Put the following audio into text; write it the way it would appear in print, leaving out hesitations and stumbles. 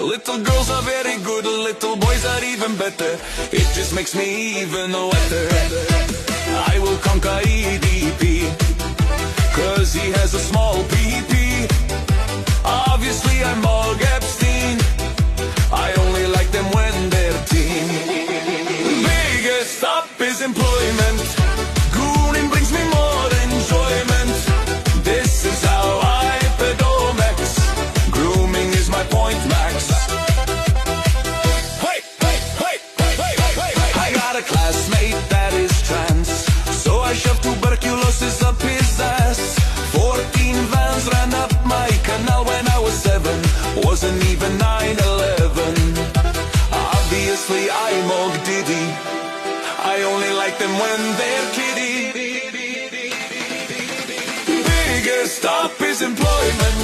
Little girls are very good, little boys are even better. It just makes me even wetter. I will conquer EDP, 'cause he has a small PP. Obviously I'm Mark Epstein, I only like them when they're teen. Biggest up is employment, gooning brings me more enjoyment. This is how I pedomex, grooming is my point max. Hey, hey, hey, hey, hey, hey, hey. I got a classmate that is trans, so I shoved tuberculosis up his ass. 14 vans ran up my canal when I was 7, wasn't even 9/11. Obviously I'm Old Diddy, I only like them when they're kiddie. Biggest up is employment,